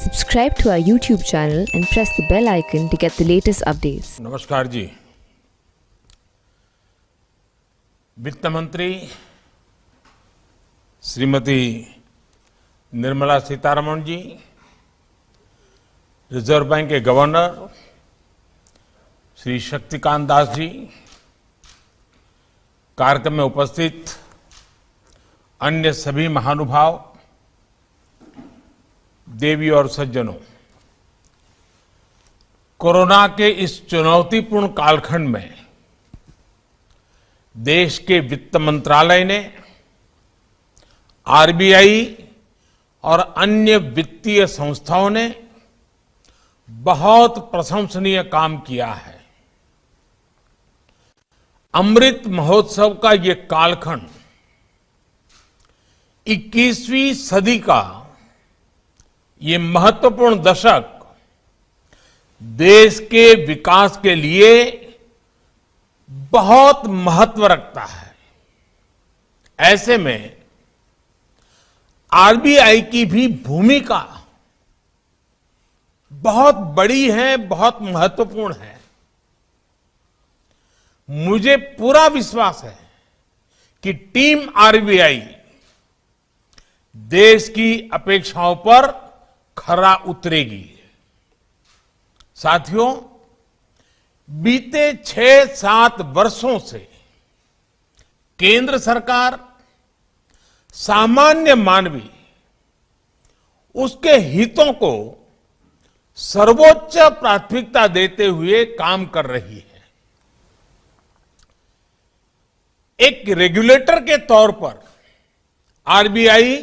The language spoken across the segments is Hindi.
Subscribe to our YouTube channel and press the bell icon to get the latest updates. नमस्कार जी। वित्त मंत्री श्रीमती निर्मला सीतारमण जी, रिजर्व बैंक के गवर्नर श्री शक्तिकांत दास जी, कार्यक्रम में उपस्थित अन्य सभी महानुभाव, देवी और सज्जनों, कोरोना के इस चुनौतीपूर्ण कालखंड में देश के वित्त मंत्रालय ने आरबीआई और अन्य वित्तीय संस्थाओं ने बहुत प्रशंसनीय काम किया है। अमृत महोत्सव का ये कालखंड 21वीं सदी का ये महत्वपूर्ण दशक देश के विकास के लिए बहुत महत्व रखता है। ऐसे में आरबीआई की भी भूमिका बहुत बड़ी है, बहुत महत्वपूर्ण है। मुझे पूरा विश्वास है कि टीम आरबीआई देश की अपेक्षाओं पर खरा उतरेगी। साथियों, बीते 6-7 वर्षों से केंद्र सरकार सामान्य मानवी, उसके हितों को सर्वोच्च प्राथमिकता देते हुए काम कर रही है। एक रेगुलेटर के तौर पर आरबीआई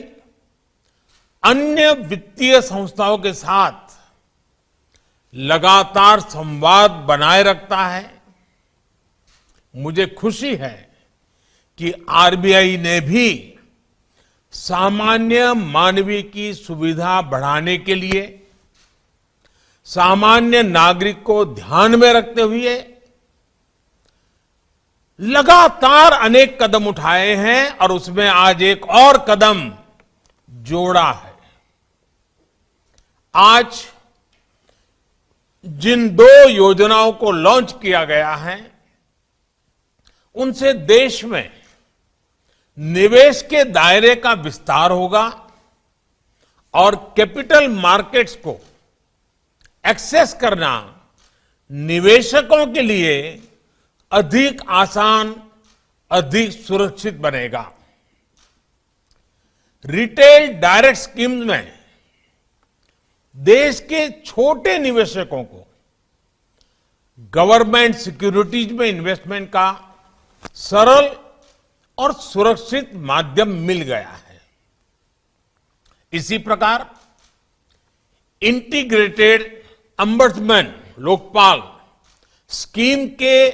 अन्य वित्तीय संस्थाओं के साथ लगातार संवाद बनाए रखता है। मुझे खुशी है कि आरबीआई ने भी सामान्य मानवी की सुविधा बढ़ाने के लिए, सामान्य नागरिक को ध्यान में रखते हुए लगातार अनेक कदम उठाए हैं और उसमें आज एक और कदम जोड़ा है। आज जिन 2 योजनाओं को लॉन्च किया गया है, उनसे देश में निवेश के दायरे का विस्तार होगा और कैपिटल मार्केट्स को एक्सेस करना निवेशकों के लिए अधिक आसान, अधिक सुरक्षित बनेगा। रिटेल डायरेक्ट स्कीम में देश के छोटे निवेशकों को गवर्नमेंट सिक्योरिटीज में इन्वेस्टमेंट का सरल और सुरक्षित माध्यम मिल गया है। इसी प्रकार इंटीग्रेटेड अंबड्समैन लोकपाल स्कीम के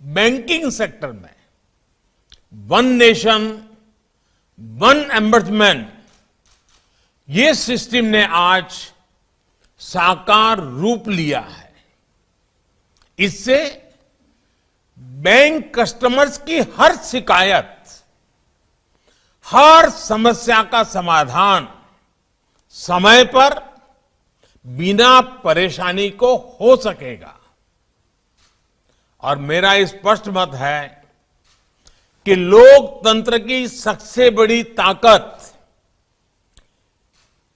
बैंकिंग सेक्टर में वन नेशन वन एम्बड्समैन, ये सिस्टम ने आज साकार रूप लिया है। इससे बैंक कस्टमर्स की हर शिकायत, हर समस्या का समाधान समय पर बिना परेशानी को हो सकेगा। और मेरा स्पष्ट मत है कि लोकतंत्र की सबसे बड़ी ताकत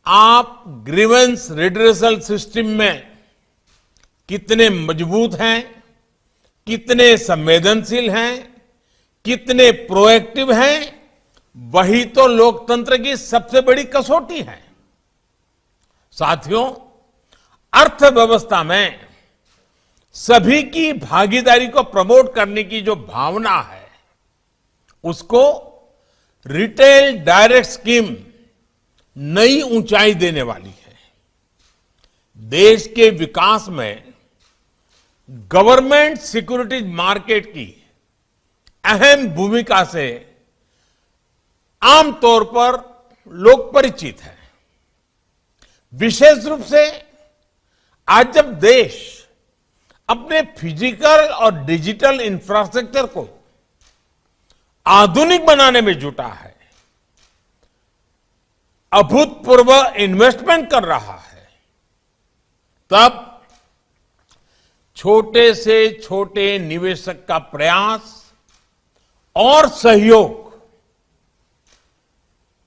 आप ग्रीवेंस रिड्रेसल सिस्टम में कितने मजबूत हैं, कितने संवेदनशील हैं, कितने प्रोएक्टिव हैं, वही तो लोकतंत्र की सबसे बड़ी कसौटी है। साथियों, अर्थव्यवस्था में सभी की भागीदारी को प्रमोट करने की जो भावना है, उसको रिटेल डायरेक्ट स्कीम नई ऊंचाई देने वाली है। देश के विकास में गवर्नमेंट सिक्योरिटीज मार्केट की अहम भूमिका से आमतौर पर लोग परिचित हैं। विशेष रूप से आज जब देश अपने फिजिकल और डिजिटल इंफ्रास्ट्रक्चर को आधुनिक बनाने में जुटा है, अभूतपूर्व इन्वेस्टमेंट कर रहा है, तब छोटे से छोटे निवेशक का प्रयास और सहयोग,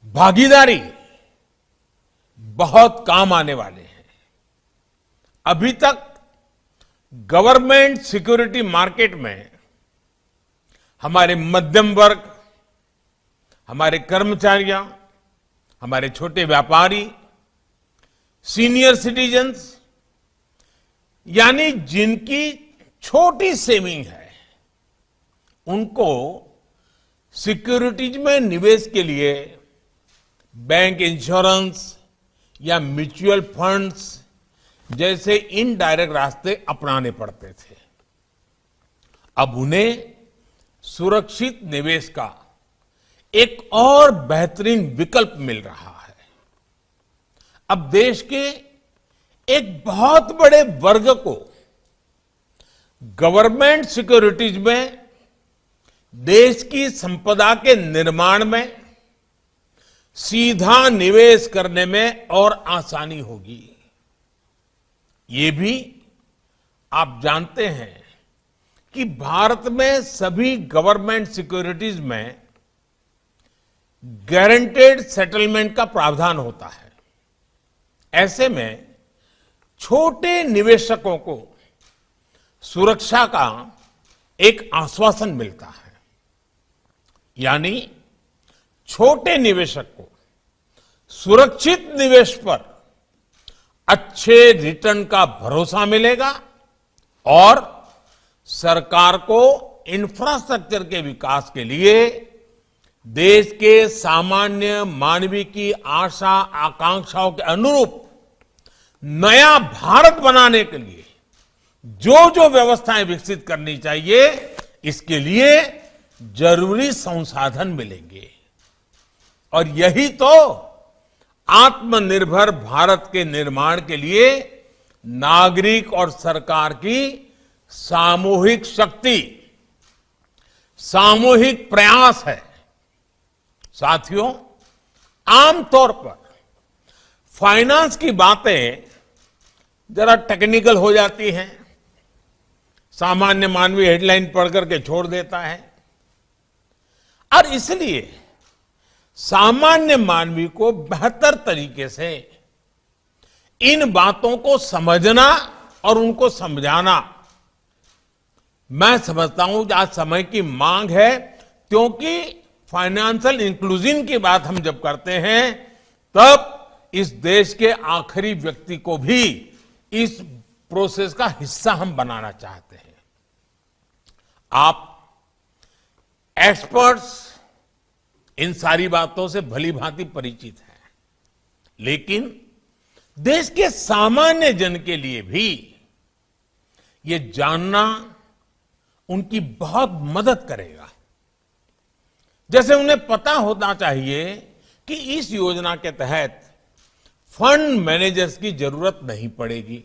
भागीदारी बहुत काम आने वाले हैं। अभी तक गवर्नमेंट सिक्योरिटी मार्केट में हमारे मध्यम वर्ग, हमारे कर्मचारियों, हमारे छोटे व्यापारी, सीनियर सिटीजन्स, यानी जिनकी छोटी सेविंग है, उनको सिक्योरिटीज में निवेश के लिए बैंक इंश्योरेंस या म्यूचुअल फंड्स जैसे इनडायरेक्ट रास्ते अपनाने पड़ते थे। अब उन्हें सुरक्षित निवेश का एक और बेहतरीन विकल्प मिल रहा है। अब देश के एक बहुत बड़े वर्ग को गवर्नमेंट सिक्योरिटीज में देश की संपदा के निर्माण में सीधा निवेश करने में और आसानी होगी। ये भी आप जानते हैं कि भारत में सभी गवर्नमेंट सिक्योरिटीज में गारंटेड सेटलमेंट का प्रावधान होता है। ऐसे में छोटे निवेशकों को सुरक्षा का एक आश्वासन मिलता है, यानी छोटे निवेशक को सुरक्षित निवेश पर अच्छे रिटर्न का भरोसा मिलेगा और सरकार को इंफ्रास्ट्रक्चर के विकास के लिए देश के सामान्य मानवी की आशा आकांक्षाओं के अनुरूप नया भारत बनाने के लिए जो जो व्यवस्थाएं विकसित करनी चाहिए, इसके लिए जरूरी संसाधन मिलेंगे। और यही तो आत्मनिर्भर भारत के निर्माण के लिए नागरिक और सरकार की सामूहिक शक्ति, सामूहिक प्रयास है। साथियों, आमतौर पर फाइनेंस की बातें जरा टेक्निकल हो जाती हैं, सामान्य मानवीय हेडलाइन पढ़ करके छोड़ देता है, और इसलिए सामान्य मानवी को बेहतर तरीके से इन बातों को समझना और उनको समझाना, मैं समझता हूं कि आज समय की मांग है, क्योंकि फाइनेंशियल इंक्लूजन की बात हम जब करते हैं तब इस देश के आखिरी व्यक्ति को भी इस प्रोसेस का हिस्सा हम बनाना चाहते हैं। आप एक्सपर्ट्स इन सारी बातों से भली भांति परिचित हैं, लेकिन देश के सामान्य जन के लिए भी ये जानना उनकी बहुत मदद करेगा। जैसे उन्हें पता होना चाहिए कि इस योजना के तहत फंड मैनेजर्स की जरूरत नहीं पड़ेगी,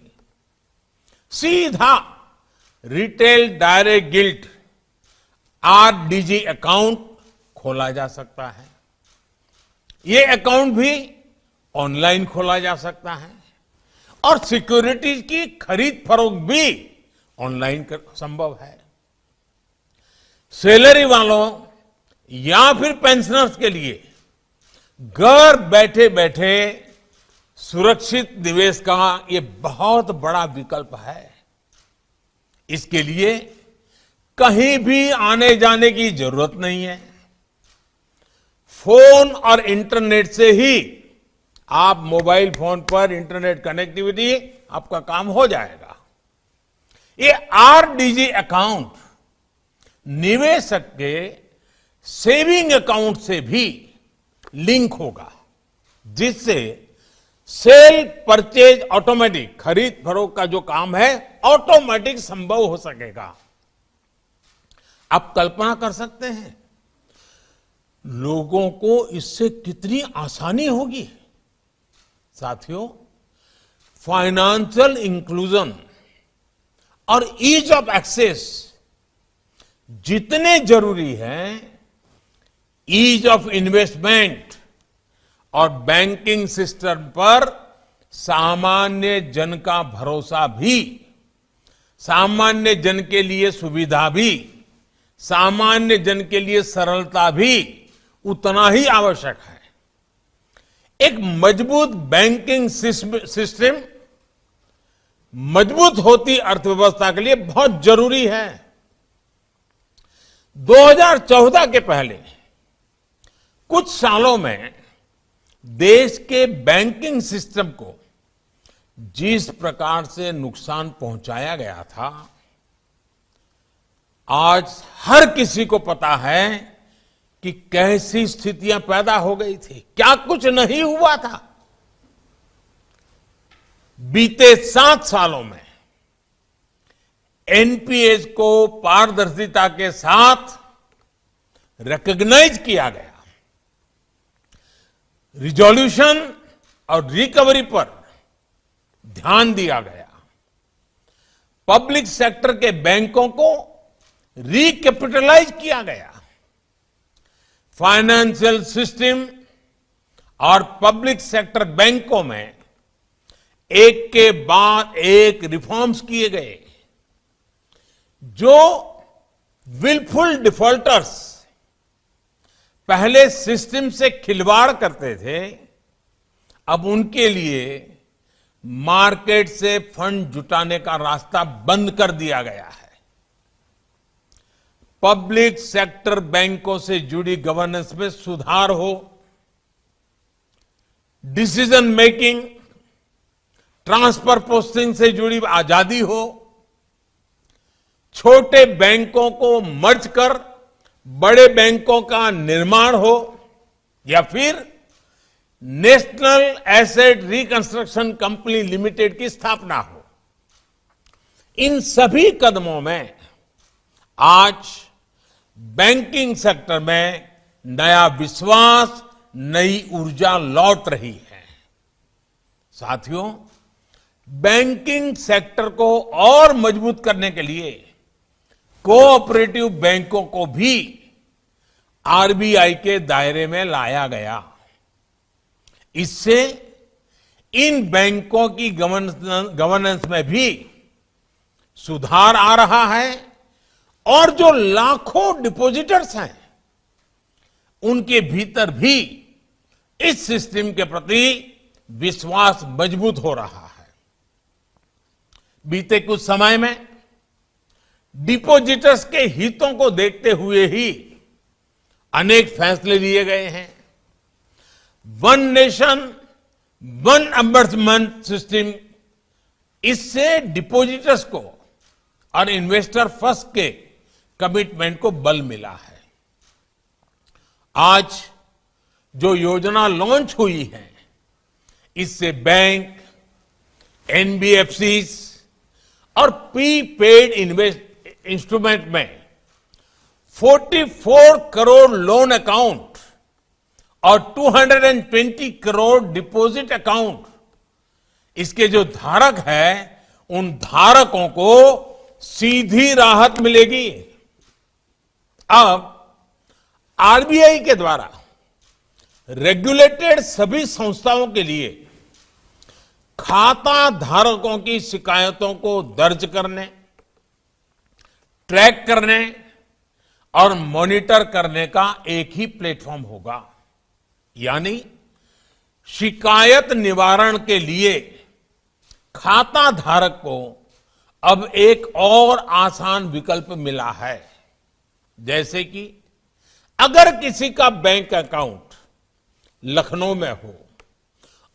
सीधा retail direct guilt RDG account खोला जा सकता है। ये अकाउंट भी ऑनलाइन खोला जा सकता है और सिक्योरिटीज की खरीद फरोख्त भी ऑनलाइन संभव है। सैलरी वालों या फिर पेंशनर्स के लिए घर बैठे बैठे सुरक्षित निवेश का ये बहुत बड़ा विकल्प है। इसके लिए कहीं भी आने जाने की जरूरत नहीं है। फोन और इंटरनेट से ही आप मोबाइल फोन पर इंटरनेट कनेक्टिविटी आपका काम हो जाएगा। ये आरडीजी अकाउंट निवेशक के सेविंग अकाउंट से भी लिंक होगा, जिससे सेल परचेज ऑटोमेटिक, खरीद फरोख्त का जो काम है ऑटोमेटिक संभव हो सकेगा। आप कल्पना कर सकते हैं लोगों को इससे कितनी आसानी होगी। साथियों, फाइनेंशियल इंक्लूजन और ईज ऑफ एक्सेस जितने जरूरी हैं, ईज ऑफ इन्वेस्टमेंट और बैंकिंग सिस्टम पर सामान्य जन का भरोसा भी, सामान्य जन के लिए सुविधा भी, सामान्य जन के लिए सरलता भी उतना ही आवश्यक है। एक मजबूत बैंकिंग सिस्टम मजबूत होती अर्थव्यवस्था के लिए बहुत जरूरी है। 2014 के पहले कुछ सालों में देश के बैंकिंग सिस्टम को जिस प्रकार से नुकसान पहुंचाया गया था, आज हर किसी को पता है कि कैसी स्थितियां पैदा हो गई थी, क्या कुछ नहीं हुआ था। बीते 7 सालों में एनपीएस को पारदर्शिता के साथ रिकॉग्नाइज किया गया। रिजोल्यूशन और रिकवरी पर ध्यान दिया गया। पब्लिक सेक्टर के बैंकों को रिकैपिटलाइज किया गया। फाइनेंशियल सिस्टम और पब्लिक सेक्टर बैंकों में एक के बाद एक रिफॉर्म्स किए गए। जो विलफुल डिफॉल्टर्स पहले सिस्टम से खिलवाड़ करते थे, अब उनके लिए मार्केट से फंड जुटाने का रास्ता बंद कर दिया गया है। पब्लिक सेक्टर बैंकों से जुड़ी गवर्नेंस में सुधार हो, डिसीजन मेकिंग, ट्रांसफर पोस्टिंग से जुड़ी आजादी हो, छोटे बैंकों को मर्ज कर बड़े बैंकों का निर्माण हो, या फिर national asset reconstruction company limited की स्थापना हो। इन सभी कदमों में आज बैंकिंग सेक्टर में नया विश्वास, नई ऊर्जा लौट रही है। साथियों, बैंकिंग सेक्टर को और मजबूत करने के लिए कोऑपरेटिव बैंकों को भी आरबीआई के दायरे में लाया गया। इससे इन बैंकों की गवर्नेंस में भी सुधार आ रहा है और जो लाखों डिपॉजिटर्स हैं, उनके भीतर भी इस सिस्टम के प्रति विश्वास मजबूत हो रहा है। बीते कुछ समय में डिपॉजिटर्स के हितों को देखते हुए ही अनेक फैसले लिए गए हैं। वन नेशन वन अम्बर्समेंट सिस्टम, इससे डिपॉजिटर्स को और इन्वेस्टर फर्स्ट के कमिटमेंट को बल मिला है। आज जो योजना लॉन्च हुई है, इससे बैंक, एनबीएफसीज और प्रीपेड इंस्ट्रूमेंट में 44 करोड़ लोन अकाउंट और 220 करोड़ डिपॉजिट अकाउंट, इसके जो धारक है, उन धारकों को सीधी राहत मिलेगी। अब आरबीआई के द्वारा रेगुलेटेड सभी संस्थाओं के लिए खाता धारकों की शिकायतों को दर्ज करने, ट्रैक करने और मॉनिटर करने का एक ही प्लेटफॉर्म होगा। यानी शिकायत निवारण के लिए खाता धारक को अब एक और आसान विकल्प मिला है। जैसे कि अगर किसी का बैंक अकाउंट लखनऊ में हो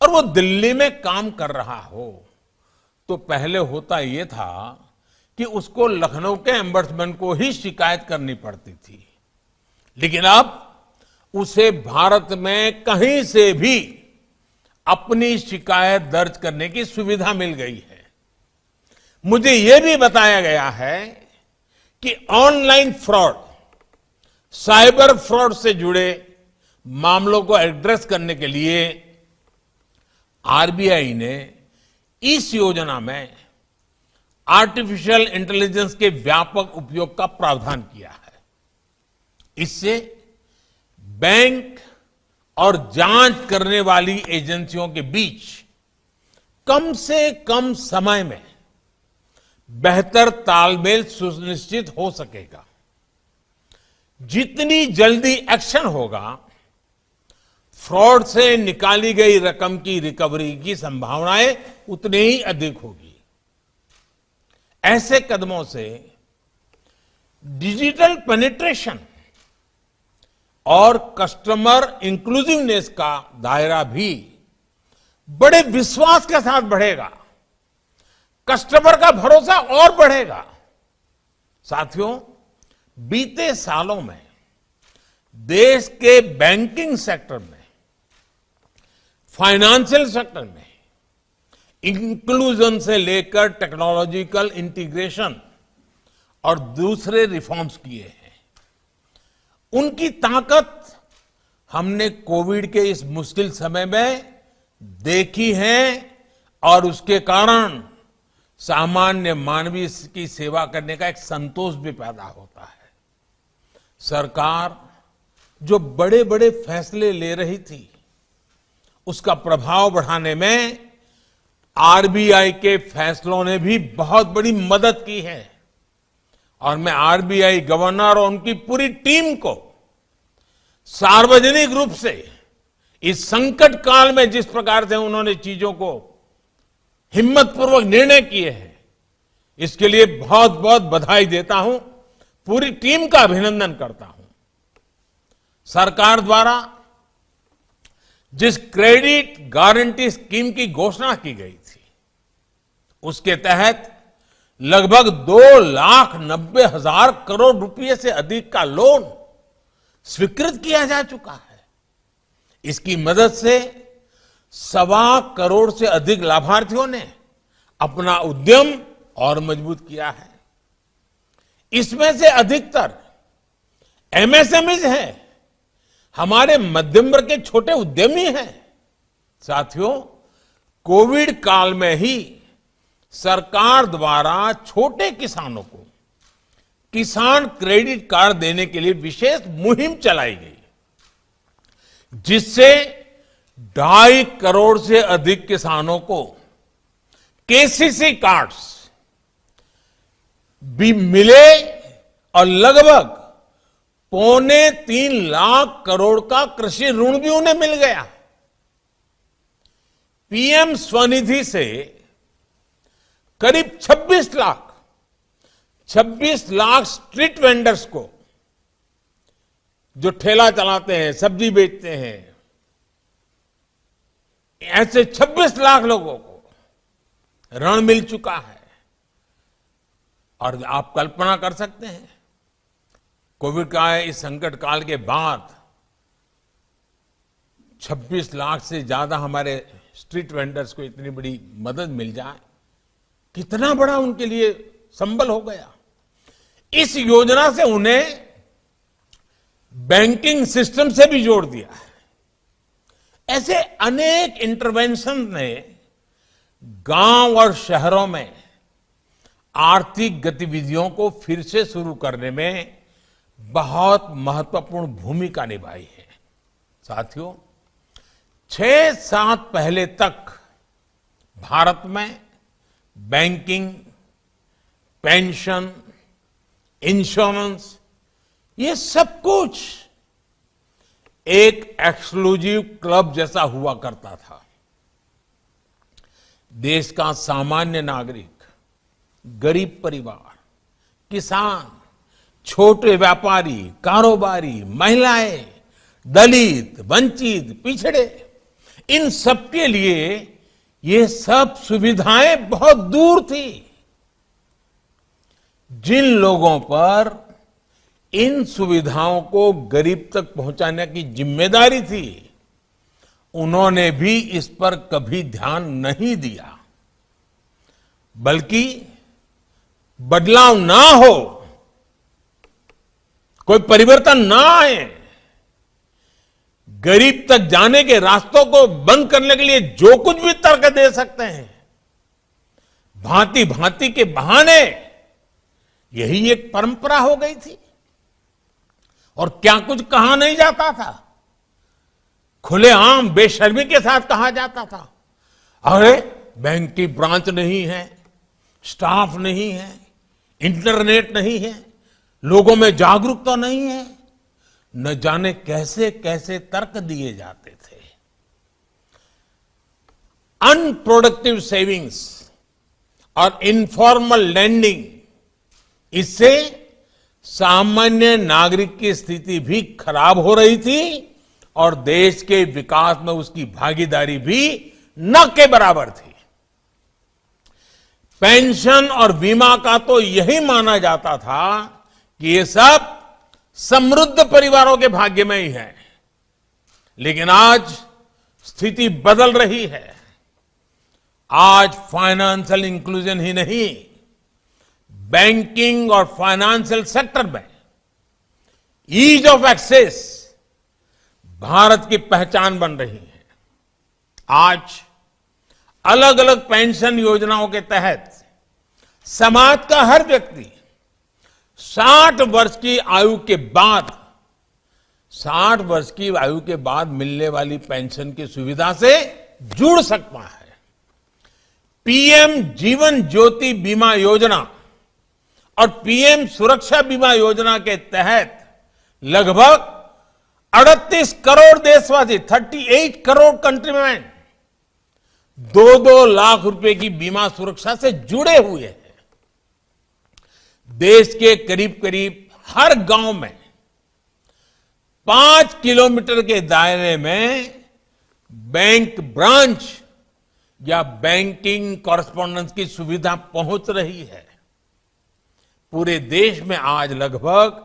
और वो दिल्ली में काम कर रहा हो, तो पहले होता यह था कि उसको लखनऊ के एम्बर्समेंट को ही शिकायत करनी पड़ती थी, लेकिन अब उसे भारत में कहीं से भी अपनी शिकायत दर्ज करने की सुविधा मिल गई है। मुझे यह भी बताया गया है कि ऑनलाइन फ्रॉड, साइबर फ्रॉड से जुड़े मामलों को एड्रेस करने के लिए आरबीआई ने इस योजना में आर्टिफिशियल इंटेलिजेंस के व्यापक उपयोग का प्रावधान किया है। इससे बैंक और जांच करने वाली एजेंसियों के बीच कम से कम समय में बेहतर तालमेल सुनिश्चित हो सकेगा। जितनी जल्दी एक्शन होगा, फ्रॉड से निकाली गई रकम की रिकवरी की संभावनाएं उतनी ही अधिक होगी। ऐसे कदमों से डिजिटल पेनिट्रेशन और कस्टमर इंक्लूसिवनेस का दायरा भी बड़े विश्वास के साथ बढ़ेगा, कस्टमर का भरोसा और बढ़ेगा। साथियों, बीते सालों में देश के बैंकिंग सेक्टर में, फाइनेंशियल सेक्टर में इंक्लूजन से लेकर टेक्नोलॉजिकल इंटीग्रेशन और दूसरे रिफॉर्म्स किए हैं। उनकी ताकत हमने कोविड के इस मुश्किल समय में देखी है और उसके कारण सामान्य मानवीय की सेवा करने का एक संतोष भी पैदा होता है। सरकार जो बड़े बड़े फैसले ले रही थी, उसका प्रभाव बढ़ाने में आरबीआई के फैसलों ने भी बहुत बड़ी मदद की है और मैं आरबीआई गवर्नर और उनकी पूरी टीम को सार्वजनिक रूप से इस संकट काल में जिस प्रकार से उन्होंने चीजों को हिम्मतपूर्वक निर्णय किए हैं, इसके लिए बहुत बहुत बधाई देता हूं, पूरी टीम का अभिनंदन करता हूं। सरकार द्वारा जिस क्रेडिट गारंटी स्कीम की घोषणा की गई थी, उसके तहत लगभग 2,90,000 करोड़ रुपए से अधिक का लोन स्वीकृत किया जा चुका है। इसकी मदद से 1.25 करोड़ से अधिक लाभार्थियों ने अपना उद्यम और मजबूत किया है। इसमें से अधिकतर एमएसएमईज हैं, हमारे मध्यम वर्ग के छोटे उद्यमी हैं। साथियों, कोविड काल में ही सरकार द्वारा छोटे किसानों को किसान क्रेडिट कार्ड देने के लिए विशेष मुहिम चलाई गई, जिससे 2.5 करोड़ से अधिक किसानों को केसीसी कार्ड्स भी मिले और लगभग 2.25 लाख करोड़ का कृषि ऋण भी उन्हें मिल गया। पीएम स्वनिधि से करीब 26 लाख स्ट्रीट वेंडर्स को, जो ठेला चलाते हैं, सब्जी बेचते हैं, ऐसे 26 लाख लोगों को ऋण मिल चुका है। और आप कल्पना कर सकते हैं, कोविड का इस संकट काल के बाद 26 लाख से ज्यादा हमारे स्ट्रीट वेंडर्स को इतनी बड़ी मदद मिल जाए, कितना बड़ा उनके लिए संबल हो गया। इस योजना से उन्हें बैंकिंग सिस्टम से भी जोड़ दिया है। ऐसे अनेक इंटरवेंशन ने गांव और शहरों में आर्थिक गतिविधियों को फिर से शुरू करने में बहुत महत्वपूर्ण भूमिका निभाई है। साथियों, 6 पहले तक भारत में बैंकिंग, पेंशन, इंश्योरेंस, ये सब कुछ एक एक्सक्लूसिव क्लब जैसा हुआ करता था। देश का सामान्य नागरिक, गरीब परिवार, किसान, छोटे व्यापारी, कारोबारी, महिलाएं, दलित, वंचित, पिछड़े, इन सबके लिए ये सब सुविधाएं बहुत दूर थी। जिन लोगों पर इन सुविधाओं को गरीब तक पहुंचाने की जिम्मेदारी थी, उन्होंने भी इस पर कभी ध्यान नहीं दिया, बल्कि बदलाव ना हो, कोई परिवर्तन ना आए, गरीब तक जाने के रास्तों को बंद करने के लिए जो कुछ भी तर्क दे सकते हैं, भांति भांति के बहाने, यही एक परंपरा हो गई थी। और क्या कुछ कहा नहीं जाता था, खुलेआम बेशर्मी के साथ कहा जाता था, अरे बैंक की ब्रांच नहीं है, स्टाफ नहीं है, इंटरनेट नहीं है, लोगों में जागरूकता नहीं है, न जाने कैसे कैसे तर्क दिए जाते थे। अनप्रोडक्टिव सेविंग्स और इनफॉर्मल लैंडिंग, इससे सामान्य नागरिक की स्थिति भी खराब हो रही थी और देश के विकास में उसकी भागीदारी भी न के बराबर थी। पेंशन और बीमा का तो यही माना जाता था कि ये सब समृद्ध परिवारों के भाग्य में ही है, लेकिन आज स्थिति बदल रही है। आज फाइनेंशियल इंक्लूजन ही नहीं, बैंकिंग और फाइनेंशियल सेक्टर में ईज ऑफ एक्सेस भारत की पहचान बन रही है। आज अलग अलग पेंशन योजनाओं के तहत समाज का हर व्यक्ति 60 वर्ष की आयु के बाद 60 वर्ष की आयु के बाद मिलने वाली पेंशन की सुविधा से जुड़ सकता है। पीएम जीवन ज्योति बीमा योजना और पीएम सुरक्षा बीमा योजना के तहत लगभग 38 करोड़ देशवासी, 38 करोड़ कंट्रीमैन 2-2 लाख रुपए की बीमा सुरक्षा से जुड़े हुए हैं। देश के करीब करीब हर गांव में 5 किलोमीटर के दायरे में बैंक ब्रांच या बैंकिंग कॉरेस्पॉन्डेंस की सुविधा पहुंच रही है। पूरे देश में आज लगभग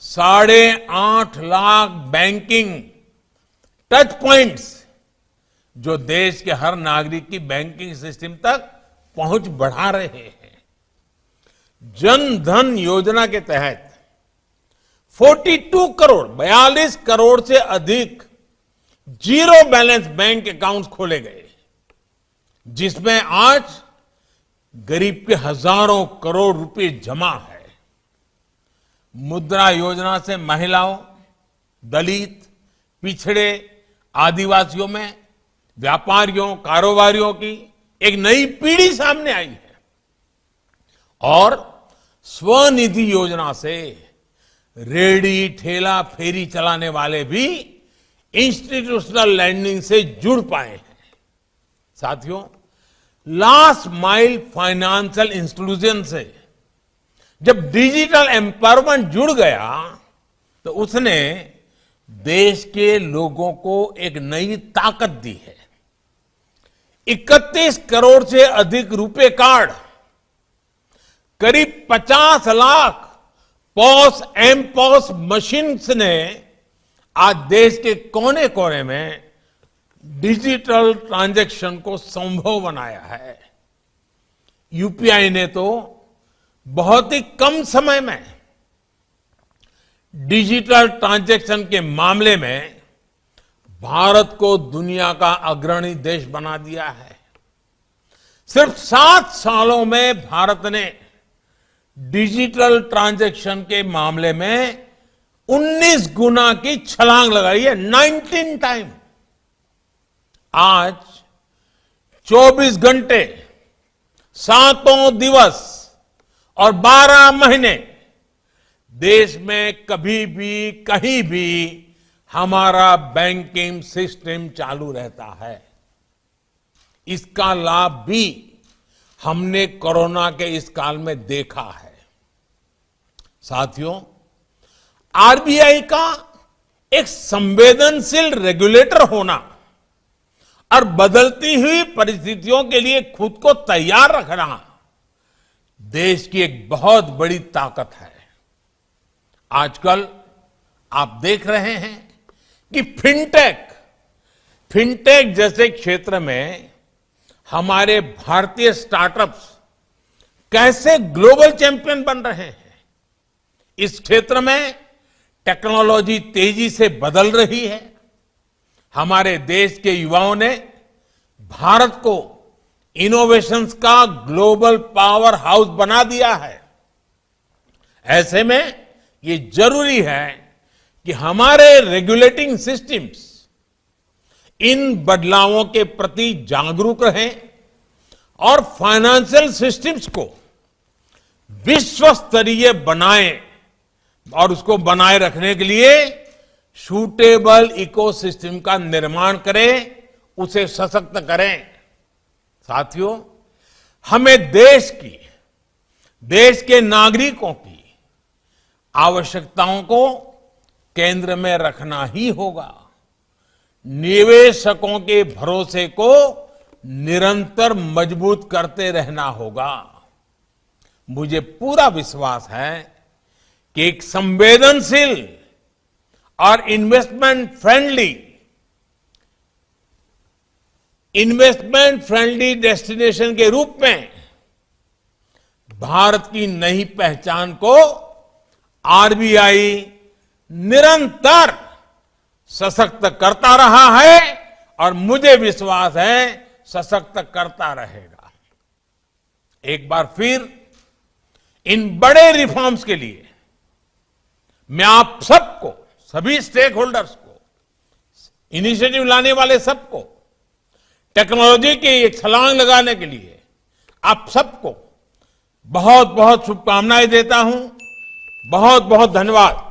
8.5 लाख बैंकिंग टच पॉइंट्स, जो देश के हर नागरिक की बैंकिंग सिस्टम तक पहुंच बढ़ा रहे हैं। जन धन योजना के तहत 42 करोड़ से अधिक जीरो बैलेंस बैंक अकाउंट्स खोले गए, जिसमें आज गरीब के हजारों करोड़ रुपए जमा है। मुद्रा योजना से महिलाओं, दलित, पिछड़े, आदिवासियों में व्यापारियों, कारोबारियों की एक नई पीढ़ी सामने आई है। और स्वनिधि योजना से रेडी, ठेला, फेरी चलाने वाले भी इंस्टीट्यूशनल लैंडिंग से जुड़ पाए हैं। साथियों, लास्ट माइल फाइनेंशियल इंक्लूजन से जब डिजिटल एम्पावरमेंट जुड़ गया तो उसने देश के लोगों को एक नई ताकत दी है। 31 करोड़ से अधिक रुपए कार्ड, करीब 50 lakh POS M POS machines ने आज देश के कोने कोने में डिजिटल ट्रांजैक्शन को संभव बनाया है। यूपीआई ने तो बहुत ही कम समय में डिजिटल ट्रांजैक्शन के मामले में भारत को दुनिया का अग्रणी देश बना दिया है। सिर्फ 7 सालों में भारत ने डिजिटल ट्रांजैक्शन के मामले में 19 गुना की छलांग लगाई है, 19 टाइम। आज 24 घंटे, 7 दिवस और 12 महीने देश में कभी भी कहीं भी हमारा बैंकिंग सिस्टम चालू रहता है। इसका लाभ भी हमने कोरोना के इस काल में देखा है। साथियों, आरबीआई का एक संवेदनशील रेगुलेटर होना और बदलती हुई परिस्थितियों के लिए खुद को तैयार रखना देश की एक बहुत बड़ी ताकत है। आजकल आप देख रहे हैं कि फिनटेक जैसे क्षेत्र में हमारे भारतीय स्टार्टअप्स कैसे ग्लोबल चैंपियन बन रहे हैं। इस क्षेत्र में टेक्नोलॉजी तेजी से बदल रही है। हमारे देश के युवाओं ने भारत को इनोवेशंस का ग्लोबल पावर हाउस बना दिया है। ऐसे में ये जरूरी है कि हमारे रेगुलेटिंग सिस्टम्स इन बदलावों के प्रति जागरूक रहें और फाइनेंशियल सिस्टम्स को विश्व स्तरीय बनाएं और उसको बनाए रखने के लिए सूटेबल इकोसिस्टम का निर्माण करें, उसे सशक्त करें। साथियों, हमें देश के नागरिकों की आवश्यकताओं को केंद्र में रखना ही होगा। निवेशकों के भरोसे को निरंतर मजबूत करते रहना होगा। मुझे पूरा विश्वास है कि एक संवेदनशील और इन्वेस्टमेंट फ्रेंडली डेस्टिनेशन के रूप में भारत की नई पहचान को आरबीआई निरंतर सशक्त करता रहा है और मुझे विश्वास है सशक्त करता रहेगा। एक बार फिर इन बड़े रिफॉर्म्स के लिए मैं आप सबको, सभी स्टेक होल्डर्स को, इनिशिएटिव लाने वाले सबको, टेक्नोलॉजी की एक छलांग लगाने के लिए आप सबको बहुत बहुत शुभकामनाएं देता हूं। बहुत बहुत धन्यवाद।